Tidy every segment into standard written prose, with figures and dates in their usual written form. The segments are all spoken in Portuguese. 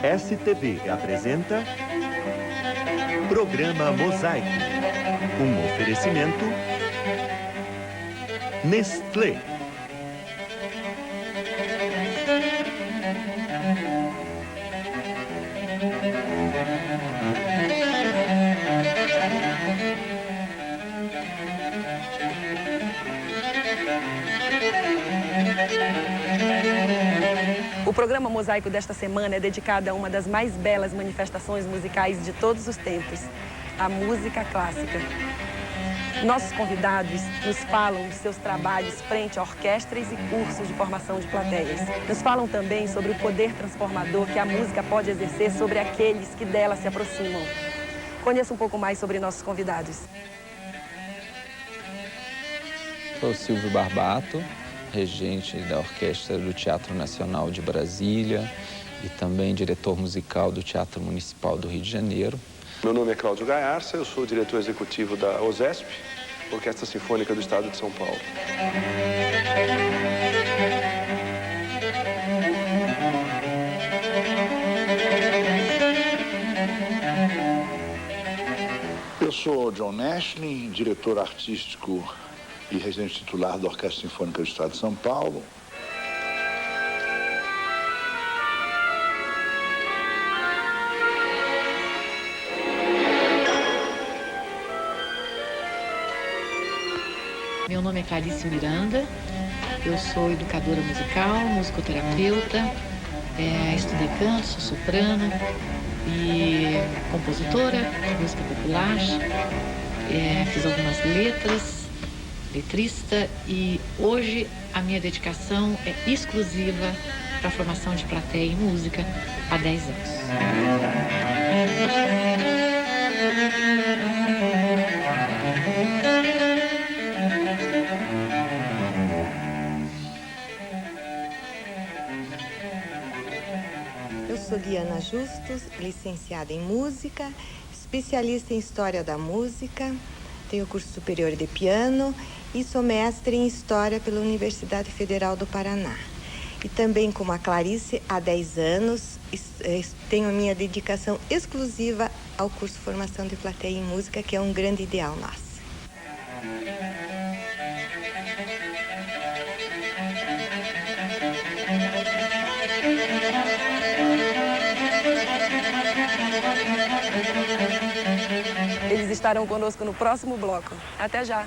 STV apresenta Programa Mosaico, um oferecimento Nestlé. O programa Mosaico desta semana é dedicado a uma das mais belas manifestações musicais de todos os tempos, a música clássica. Nossos convidados nos falam dos seus trabalhos frente a orquestras e cursos de formação de plateias. Nos falam também sobre o poder transformador que a música pode exercer sobre aqueles que dela se aproximam. Conheça um pouco mais sobre nossos convidados. Sou Silvio Barbato, regente da Orquestra do Teatro Nacional de Brasília e também diretor musical do Teatro Municipal do Rio de Janeiro. Meu nome é Cláudio Gaiarsa, eu sou diretor executivo da OSESP, Orquestra Sinfônica do Estado de São Paulo. Eu sou John Nashlin, diretor artístico e regente titular da Orquestra Sinfônica do Estado de São Paulo. Meu nome é Clarice Miranda, eu sou educadora musical, musicoterapeuta, estudei canto, sou soprano e compositora de música popular, fiz algumas letras, letrista, e hoje a minha dedicação é exclusiva para a formação de plateia em música há 10 anos. Eu sou Liana Justus, licenciada em música, especialista em história da música, tenho curso superior de piano e sou mestre em História pela Universidade Federal do Paraná. E também, como a Clarice, há 10 anos, tenho a minha dedicação exclusiva ao curso de Formação de Plateia em Música, que é um grande ideal nosso. Eles estarão conosco no próximo bloco. Até já!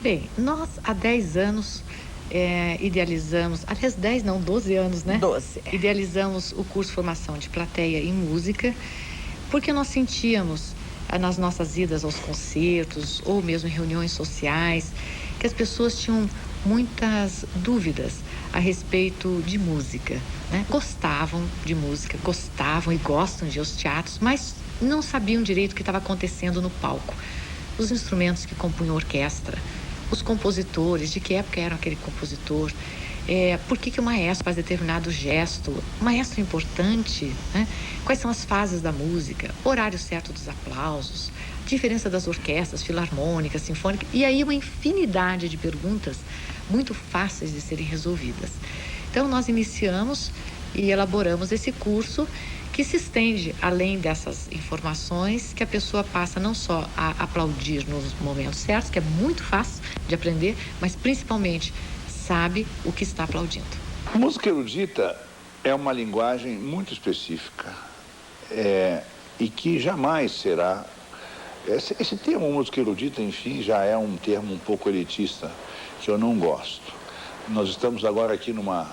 Bem, nós há 10 anos idealizamos, aliás 10 não, 12 anos, né? 12. Idealizamos o curso de Formação de Plateia em Música, porque nós sentíamos nas nossas idas aos concertos ou mesmo em reuniões sociais que as pessoas tinham muitas dúvidas a respeito de música, né? Gostavam de música, gostavam e gostam de ir aos teatros, mas não sabiam direito o que estava acontecendo no palco. Os instrumentos que compunham a orquestra, os compositores, de que época era aquele compositor, por que o maestro faz determinado gesto, o maestro é importante, né? Quais são as fases da música, horário certo dos aplausos, diferença das orquestras, filarmônicas, sinfônicas, e aí uma infinidade de perguntas muito fáceis de serem resolvidas. Então nós iniciamos e elaboramos esse curso que se estende além dessas informações, que a pessoa passa não só a aplaudir nos momentos certos, que é muito fácil de aprender, mas principalmente sabe o que está aplaudindo. Música erudita é uma linguagem muito específica e que jamais será... Esse termo música erudita, enfim, já é um termo um pouco elitista, que eu não gosto. Nós estamos agora aqui numa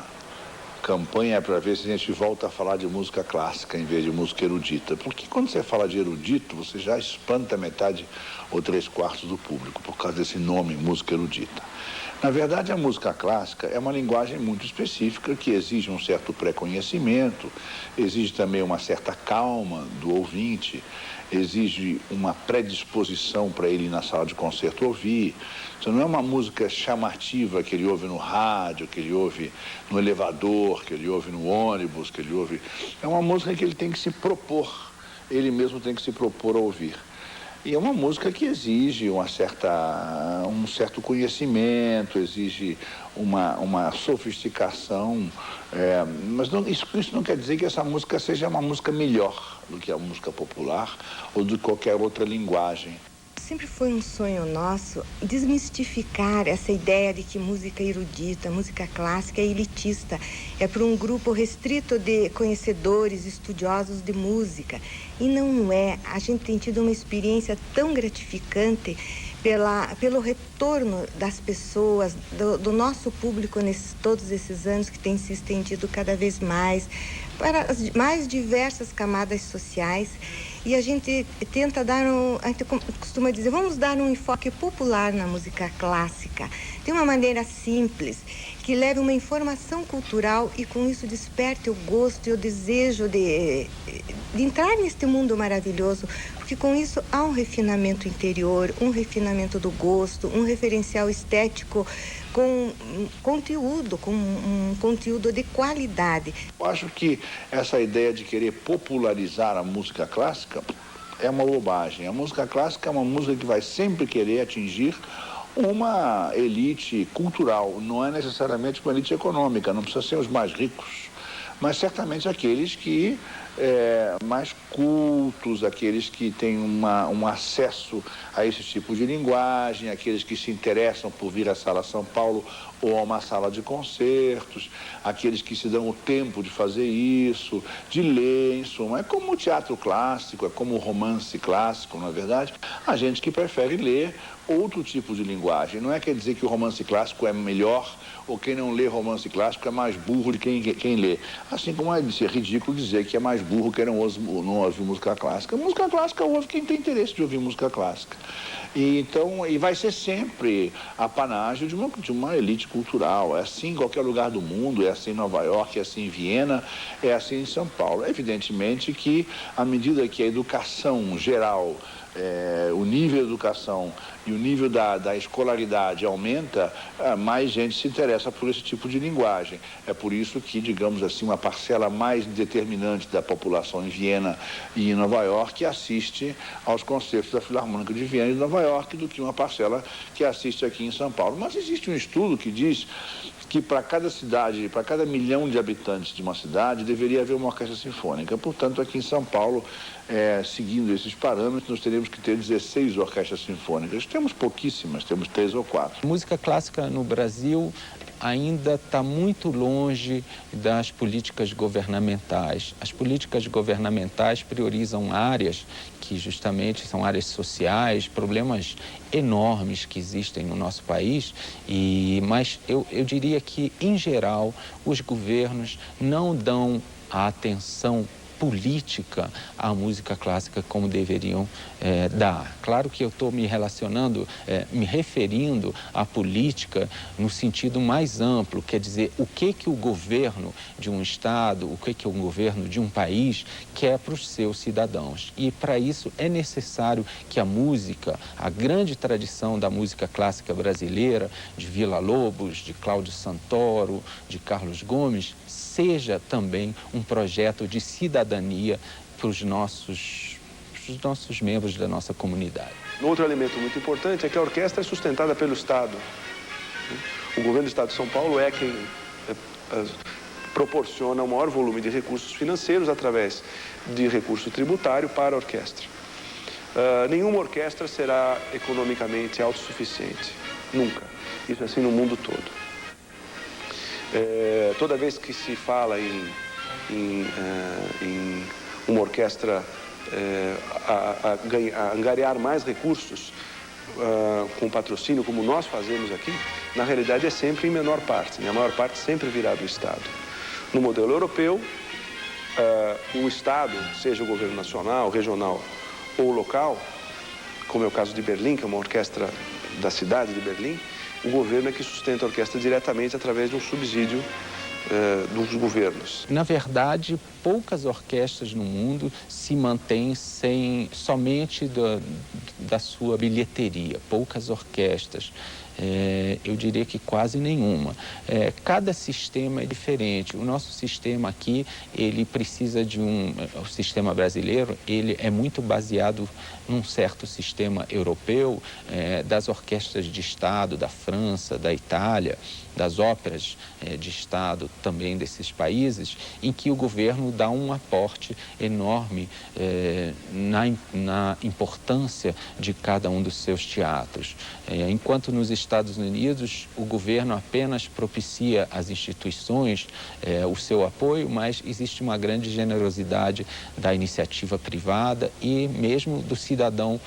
campanha para ver se a gente volta a falar de música clássica em vez de música erudita. Porque quando você fala de erudito, você já espanta metade ou 3/4 do público, por causa desse nome, música erudita. Na verdade, a música clássica é uma linguagem muito específica que exige um certo pré-conhecimento, exige também uma certa calma do ouvinte, exige uma predisposição para ele ir na sala de concerto ouvir. Então, não é uma música chamativa que ele ouve no rádio, que ele ouve no elevador, que ele ouve no ônibus, que ele ouve... É uma música que ele tem que se propor, ele mesmo tem que se propor a ouvir. E é uma música que exige um certo conhecimento, exige uma sofisticação, mas isso não quer dizer que essa música seja uma música melhor do que a música popular ou de qualquer outra linguagem. Sempre foi um sonho nosso desmistificar essa ideia de que música erudita, música clássica é elitista. É para um grupo restrito de conhecedores, estudiosos de música. E não é. A gente tem tido uma experiência tão gratificante pelo retorno das pessoas, do nosso público todos esses anos, que tem se estendido cada vez mais para as mais diversas camadas sociais. E a gente tenta a gente costuma dizer, vamos dar um enfoque popular na música clássica, de uma maneira simples, que leve uma informação cultural e com isso desperte o gosto e o desejo de entrar neste mundo maravilhoso, porque com isso há um refinamento interior, um refinamento do gosto, um referencial estético com conteúdo, com um conteúdo de qualidade. Eu acho que essa ideia de querer popularizar a música clássica é uma bobagem. A música clássica é uma música que vai sempre querer atingir uma elite cultural, não é necessariamente uma elite econômica, não precisa ser os mais ricos, mas certamente aqueles que mais cultos, aqueles que têm um acesso a esse tipo de linguagem, aqueles que se interessam por vir à Sala São Paulo ou a uma sala de concertos, aqueles que se dão o tempo de fazer isso, de ler, em suma. É como o teatro clássico, é como o romance clássico, não é verdade? Há gente que prefere ler outro tipo de linguagem. Não quer dizer que o romance clássico é melhor ou quem não lê romance clássico é mais burro de quem lê. Assim como é ridículo dizer que é mais burro quem não ouve música clássica. Música clássica ouve quem tem interesse de ouvir música clássica. E vai ser sempre apanágio de uma elite cultural. É assim em qualquer lugar do mundo, é assim em Nova York, é assim em Viena, é assim em São Paulo. Evidentemente que, à medida que a educação geral, o nível de educação e o nível da escolaridade aumenta, mais gente se interessa por esse tipo de linguagem. É por isso que, digamos assim, uma parcela mais determinante da população em Viena e em Nova York assiste aos concertos da Filarmônica de Viena e de Nova York do que uma parcela que assiste aqui em São Paulo. Mas existe um estudo que diz que para cada cidade, para cada 1 milhão de habitantes de uma cidade, deveria haver uma orquestra sinfônica. Portanto, aqui em São Paulo, seguindo esses parâmetros, nós teríamos que ter 16 orquestras sinfônicas. Temos pouquíssimas, temos 3 ou 4. Música clássica no Brasil ainda está muito longe das políticas governamentais. As políticas governamentais priorizam áreas que justamente são áreas sociais, problemas enormes que existem no nosso país, mas eu diria que, em geral, os governos não dão a atenção política à música clássica como deveriam dar. Claro que eu estou me referindo à política no sentido mais amplo, quer dizer, o que o governo de um estado, o que o governo de um país quer para os seus cidadãos. E para isso é necessário que a música, a grande tradição da música clássica brasileira, de Villa-Lobos, de Cláudio Santoro, de Carlos Gomes, seja também um projeto de cidadania para os nossos membros da nossa comunidade. Outro elemento muito importante é que a orquestra é sustentada pelo Estado. O governo do Estado de São Paulo é quem proporciona um maior volume de recursos financeiros através de recurso tributário para a orquestra. Nenhuma orquestra será economicamente autossuficiente, nunca. Isso é assim no mundo todo. Toda vez que se fala em uma orquestra a angariar mais recursos com patrocínio, como nós fazemos aqui, na realidade é sempre em menor parte, né? A maior parte sempre virá do Estado. No modelo europeu, o Estado, seja o governo nacional, regional ou local, como é o caso de Berlim, que é uma orquestra da cidade de Berlim, o governo é que sustenta a orquestra diretamente através de um subsídio dos governos. Na verdade, poucas orquestras no mundo se mantêm somente da sua bilheteria. Poucas orquestras. Eu diria que quase nenhuma. Cada sistema é diferente. O nosso sistema aqui, ele precisa o sistema brasileiro, ele é muito baseado num certo sistema europeu, das orquestras de Estado, da França, da Itália, das óperas de Estado também desses países, em que o governo dá um aporte enorme na importância de cada um dos seus teatros. Enquanto nos Estados Unidos o governo apenas propicia às instituições o seu apoio, mas existe uma grande generosidade da iniciativa privada e mesmo do cidadão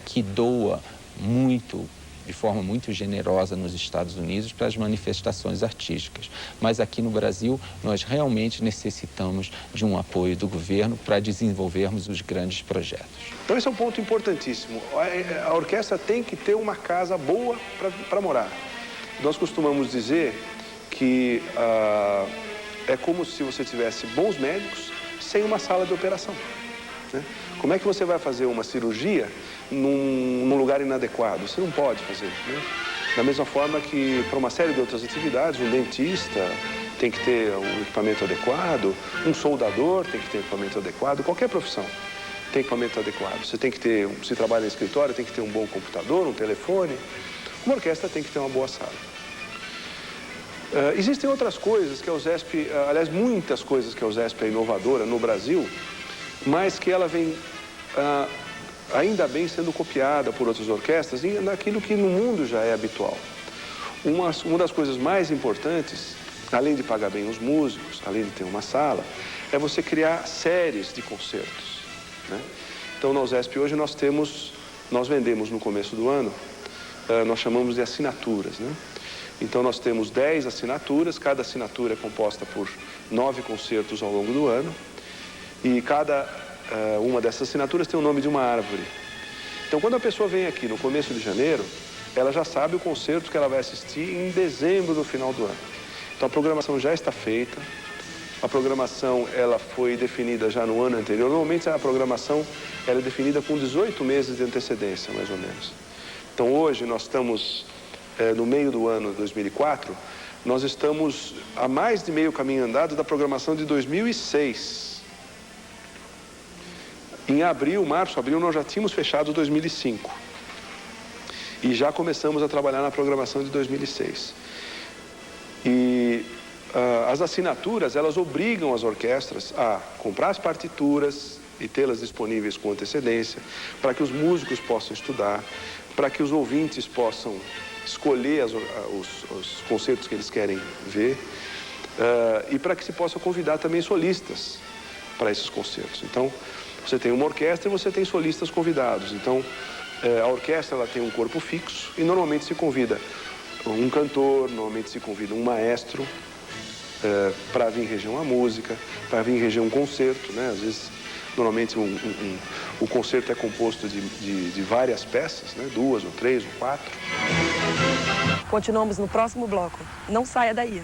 que doa muito, de forma muito generosa nos Estados Unidos para as manifestações artísticas. Mas aqui no Brasil, nós realmente necessitamos de um apoio do governo para desenvolvermos os grandes projetos. Então esse é um ponto importantíssimo. A orquestra tem que ter uma casa boa para morar. Nós costumamos dizer que é como se você tivesse bons médicos sem uma sala de operação, né? Como é que você vai fazer uma cirurgia num lugar inadequado? Você não pode fazer, né? Da mesma forma que para uma série de outras atividades, um dentista tem que ter um equipamento adequado, um soldador tem que ter equipamento adequado, qualquer profissão tem equipamento adequado. Você tem que ter, se trabalha em escritório, tem que ter um bom computador, um telefone. Uma orquestra tem que ter uma boa sala. Existem outras coisas que a USESP, aliás, muitas coisas que a USESP é inovadora no Brasil, mas que ela vem ainda bem sendo copiada por outras orquestras e naquilo que no mundo já é habitual. Uma das coisas mais importantes, além de pagar bem os músicos, além de ter uma sala, é você criar séries de concertos, né? Então, na USESP hoje nós vendemos no começo do ano, nós chamamos de assinaturas, né? Então, nós temos 10 assinaturas, cada assinatura é composta por 9 concertos ao longo do ano, e cada uma dessas assinaturas tem o nome de uma árvore. Então, quando a pessoa vem aqui no começo de janeiro, ela já sabe o concerto que ela vai assistir em dezembro, no final do ano. Então, a programação já está feita, a programação ela foi definida já no ano anterior. Normalmente, a programação ela é definida com 18 meses de antecedência, mais ou menos. Então, hoje, nós estamos no meio do ano de 2004, nós estamos a mais de meio caminho andado da programação de 2006. Em março, abril, nós já tínhamos fechado 2005. E já começamos a trabalhar na programação de 2006. E as assinaturas, elas obrigam as orquestras a comprar as partituras e tê-las disponíveis com antecedência, para que os músicos possam estudar, para que os ouvintes possam escolher os concertos que eles querem ver, e para que se possa convidar também solistas para esses concertos. Então, você tem uma orquestra e você tem solistas convidados. Então, a orquestra ela tem um corpo fixo e normalmente se convida um cantor, normalmente se convida um maestro para vir reger uma música, para vir reger um concerto, né? Às vezes, normalmente o concerto é composto de várias peças, né? 2 ou 3 ou 4. Continuamos no próximo bloco. Não saia daí.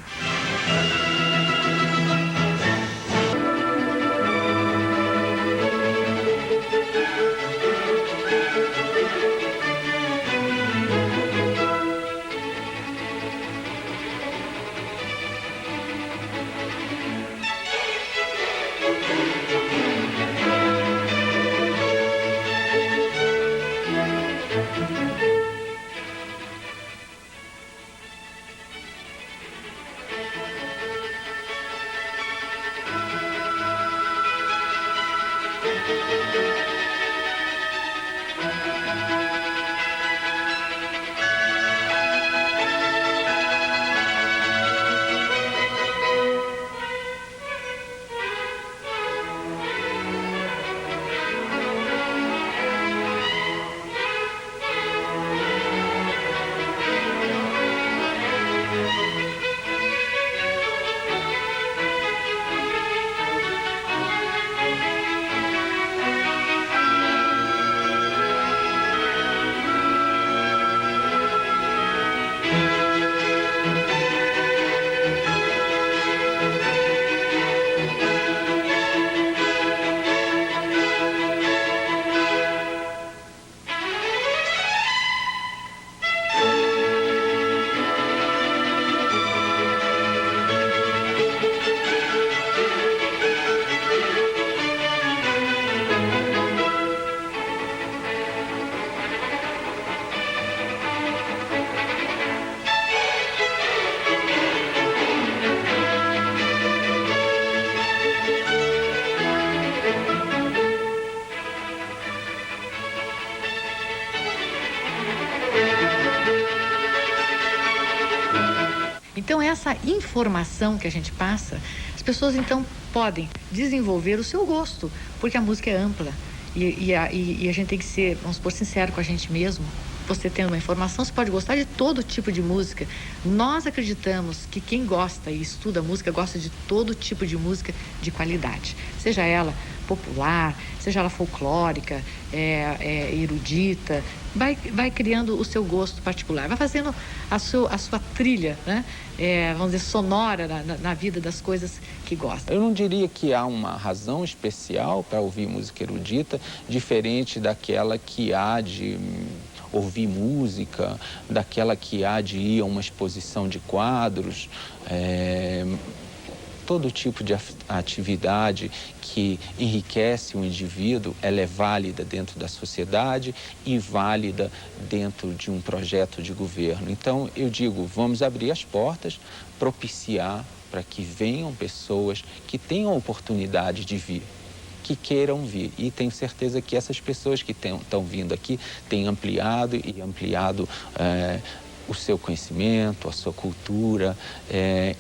Então, essa informação que a gente passa, as pessoas então podem desenvolver o seu gosto, porque a música é ampla e a gente tem que ser, vamos supor, sincero com a gente mesmo. Você tendo uma informação, você pode gostar de todo tipo de música. Nós acreditamos que quem gosta e estuda música gosta de todo tipo de música de qualidade, seja ela popular, seja ela folclórica, erudita, vai criando o seu gosto particular, vai fazendo a sua trilha, né? Vamos dizer, sonora na vida das coisas que gosta. Eu não diria que há uma razão especial para ouvir música erudita, diferente daquela que há de ouvir música, daquela que há de ir a uma exposição de quadros. Todo tipo de atividade que enriquece o indivíduo, ela é válida dentro da sociedade e válida dentro de um projeto de governo. Então, eu digo, vamos abrir as portas, propiciar para que venham pessoas que tenham a oportunidade de vir, que queiram vir. E tenho certeza que essas pessoas que estão vindo aqui têm ampliado o seu conhecimento, a sua cultura,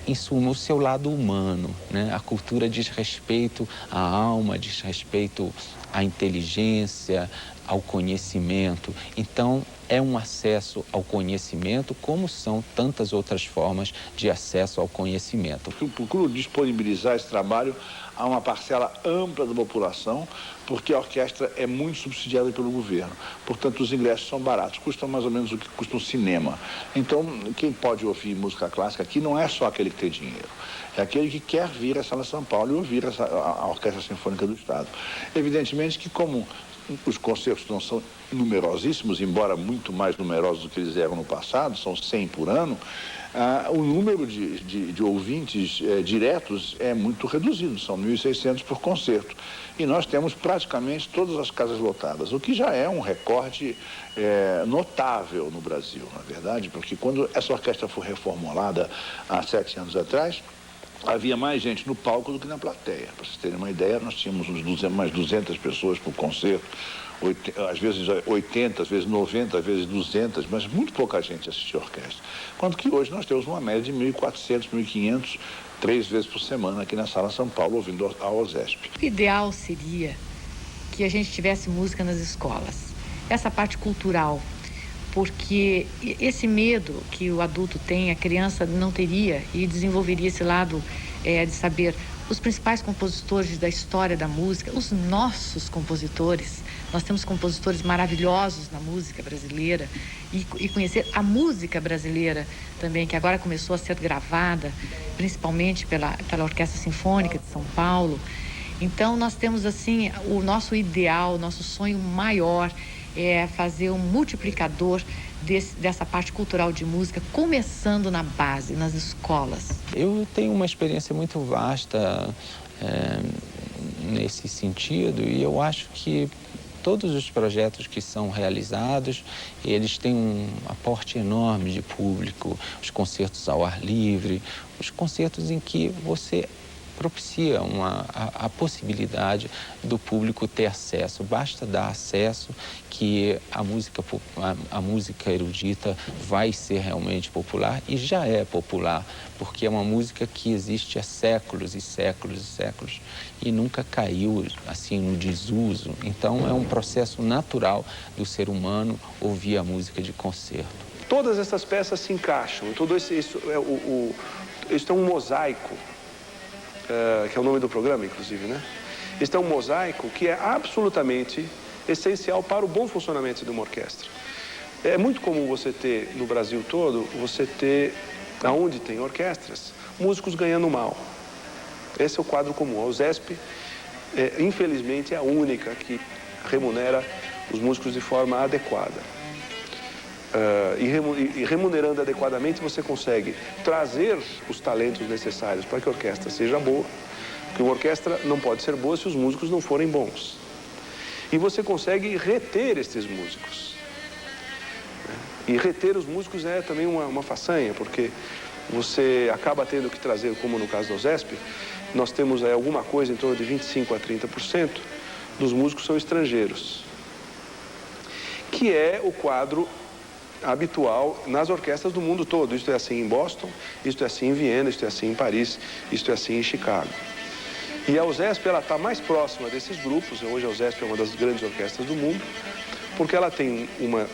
em suma, o seu lado humano, né? A cultura diz respeito à alma, diz respeito à inteligência, ao conhecimento. Então, é um acesso ao conhecimento, como são tantas outras formas de acesso ao conhecimento. Eu procuro disponibilizar esse trabalho a uma parcela ampla da população, porque a orquestra é muito subsidiada pelo governo. Portanto, os ingressos são baratos, custam mais ou menos o que custa um cinema. Então, quem pode ouvir música clássica aqui não é só aquele que tem dinheiro. É aquele que quer vir à Sala São Paulo e ouvir a Orquestra Sinfônica do Estado. Evidentemente que, como os concertos não são numerosíssimos, embora muito mais numerosos do que eles eram no passado, são 100 por ano, o número de ouvintes diretos é muito reduzido, são 1.600 por concerto. E nós temos praticamente todas as casas lotadas, o que já é um recorde notável no Brasil, na verdade, porque quando essa orquestra foi reformulada há 7 anos atrás, havia mais gente no palco do que na plateia. Para vocês terem uma ideia, nós tínhamos mais 200 pessoas por concerto, às vezes 80, às vezes 90, às vezes 200, mas muito pouca gente assistia a orquestra. Quanto que hoje nós temos uma média de 1.400, 1.500, 3 vezes por semana aqui na Sala São Paulo, ouvindo a OSESP. O ideal seria que a gente tivesse música nas escolas. Essa parte cultural, porque esse medo que o adulto tem, a criança não teria e desenvolveria esse lado de saber os principais compositores da história da música, os nossos compositores. Nós temos compositores maravilhosos na música brasileira e conhecer a música brasileira também, que agora começou a ser gravada, principalmente pela Orquestra Sinfônica de São Paulo. Então, nós temos, assim, o nosso ideal, nosso sonho maior é fazer um multiplicador dessa parte cultural de música, começando na base, nas escolas. Eu tenho uma experiência muito vasta nesse sentido e eu acho que todos os projetos que são realizados, eles têm um aporte enorme de público, os concertos ao ar livre, os concertos em que você propicia a possibilidade do público ter acesso. Basta dar acesso que a música erudita vai ser realmente popular, e já é popular, porque é uma música que existe há séculos e séculos e séculos e nunca caiu assim no desuso. Então é um processo natural do ser humano ouvir a música de concerto. Todas essas peças se encaixam, isso é um mosaico, que é o nome do programa, inclusive, né? Este é um mosaico que é absolutamente essencial para o bom funcionamento de uma orquestra. É muito comum você ter, no Brasil todo, aonde tem orquestras, músicos ganhando mal. Esse é o quadro comum. A USESP, infelizmente, é a única que remunera os músicos de forma adequada. E remunerando adequadamente, você consegue trazer os talentos necessários para que a orquestra seja boa, porque uma orquestra não pode ser boa se os músicos não forem bons. E você consegue reter esses músicos. E reter os músicos é também uma façanha, porque você acaba tendo que trazer, como no caso da USESP, nós temos alguma coisa em torno de 25% a 30% dos músicos são estrangeiros, que é o quadro habitual nas orquestras do mundo todo. Isto é assim em Boston, isto é assim em Viena, isto é assim em Paris, isto é assim em Chicago. E a USESP está mais próxima desses grupos. Hoje a USESP é uma das grandes orquestras do mundo, porque ela tem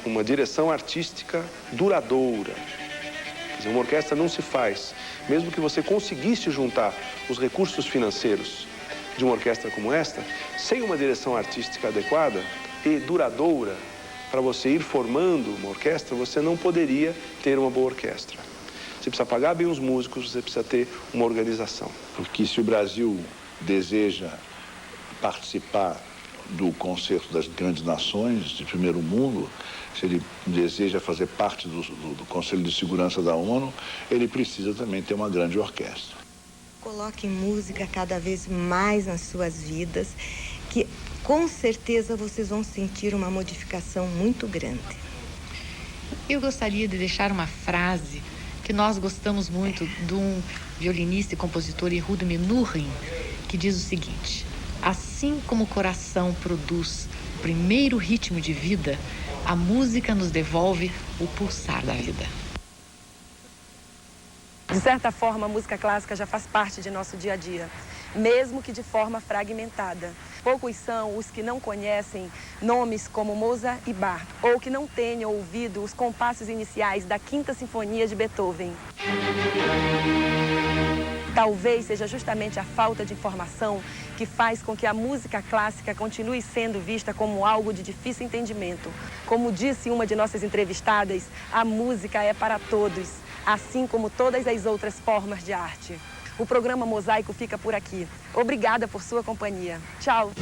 uma direção artística duradoura. Quer dizer, uma orquestra não se faz, mesmo que você conseguisse juntar os recursos financeiros de uma orquestra como esta, sem uma direção artística adequada e duradoura, para você ir formando uma orquestra, você não poderia ter uma boa orquestra. Você precisa pagar bem os músicos, você precisa ter uma organização. Porque se o Brasil deseja participar do concerto das grandes nações de primeiro mundo, se ele deseja fazer parte do Conselho de Segurança da ONU, ele precisa também ter uma grande orquestra. Coloque música cada vez mais nas suas vidas, que com certeza vocês vão sentir uma modificação muito grande. Eu gostaria de deixar uma frase que nós gostamos muito de um violinista e compositor, Yehuda Menuhin, que diz o seguinte: assim como o coração produz o primeiro ritmo de vida, a música nos devolve o pulsar da vida. De certa forma, a música clássica já faz parte de nosso dia a dia, mesmo que de forma fragmentada. Poucos são os que não conhecem nomes como Mozart e Bach, ou que não tenham ouvido os compassos iniciais da Quinta Sinfonia de Beethoven. Talvez seja justamente a falta de informação que faz com que a música clássica continue sendo vista como algo de difícil entendimento. Como disse uma de nossas entrevistadas, a música é para todos, assim como todas as outras formas de arte. O programa Mosaico fica por aqui. Obrigada por sua companhia. Tchau!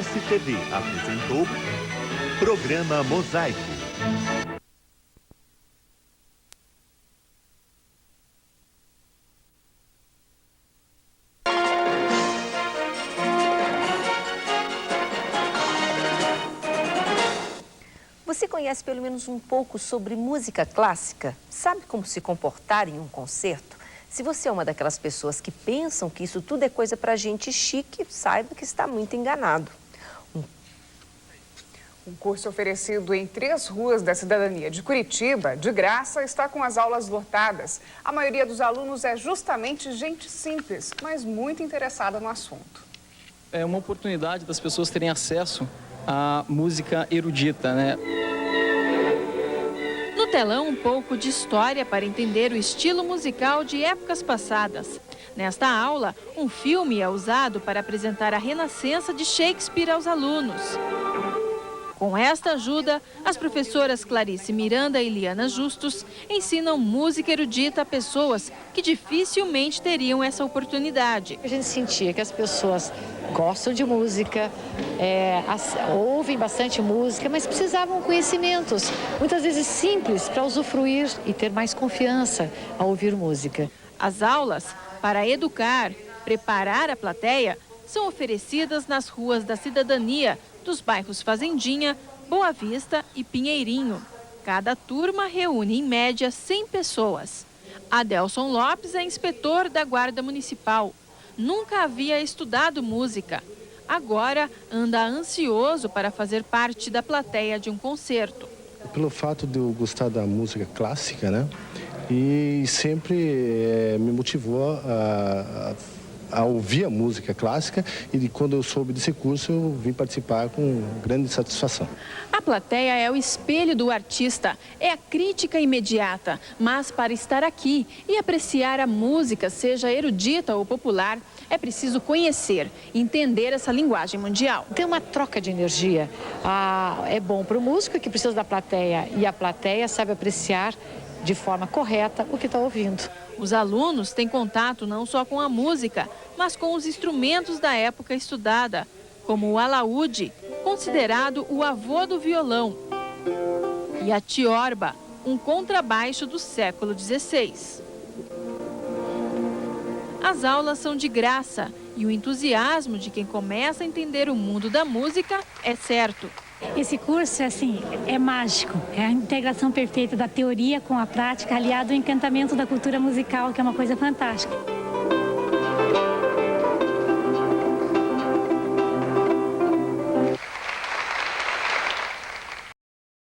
STV apresentou Programa Mosaico. Você conhece pelo menos um pouco sobre música clássica? Sabe como se comportar em um concerto? Se você é uma daquelas pessoas que pensam que isso tudo é coisa pra gente chique, saiba que está muito enganado. Um curso oferecido em 3 ruas da cidadania de Curitiba, de graça, está com as aulas lotadas. A maioria dos alunos é justamente gente simples, mas muito interessada no assunto. É uma oportunidade das pessoas terem acesso à música erudita, né? No telão, um pouco de história para entender o estilo musical de épocas passadas. Nesta aula, um filme é usado para apresentar a renascença de Shakespeare aos alunos. Com esta ajuda, as professoras Clarice Miranda e Liana Justus ensinam música erudita a pessoas que dificilmente teriam essa oportunidade. A gente sentia que as pessoas gostam de música, ouvem bastante música, mas precisavam de conhecimentos, muitas vezes simples, para usufruir e ter mais confiança ao ouvir música. As aulas, para educar, preparar a plateia, são oferecidas nas ruas da cidadania, dos bairros Fazendinha, Boa Vista e Pinheirinho. Cada turma reúne, em média, 100 pessoas. Adelson Lopes é inspetor da Guarda Municipal. Nunca havia estudado música. Agora anda ansioso para fazer parte da plateia de um concerto. Pelo fato de eu gostar da música clássica, né? E sempre me motivou a ouvir a música clássica, e quando eu soube desse curso eu vim participar com grande satisfação. A plateia é o espelho do artista, é a crítica imediata, mas para estar aqui e apreciar a música, seja erudita ou popular, é preciso conhecer, entender essa linguagem mundial. Tem uma troca de energia, é bom para o músico que precisa da plateia, e a plateia sabe apreciar de forma correta o que está ouvindo. Os alunos têm contato não só com a música, mas com os instrumentos da época estudada, como o alaúde, considerado o avô do violão, e a tiorba, um contrabaixo do século XVI. As aulas são de graça e o entusiasmo de quem começa a entender o mundo da música é certo. Esse curso, assim, é mágico. É a integração perfeita da teoria com a prática, aliado ao encantamento da cultura musical, que é uma coisa fantástica.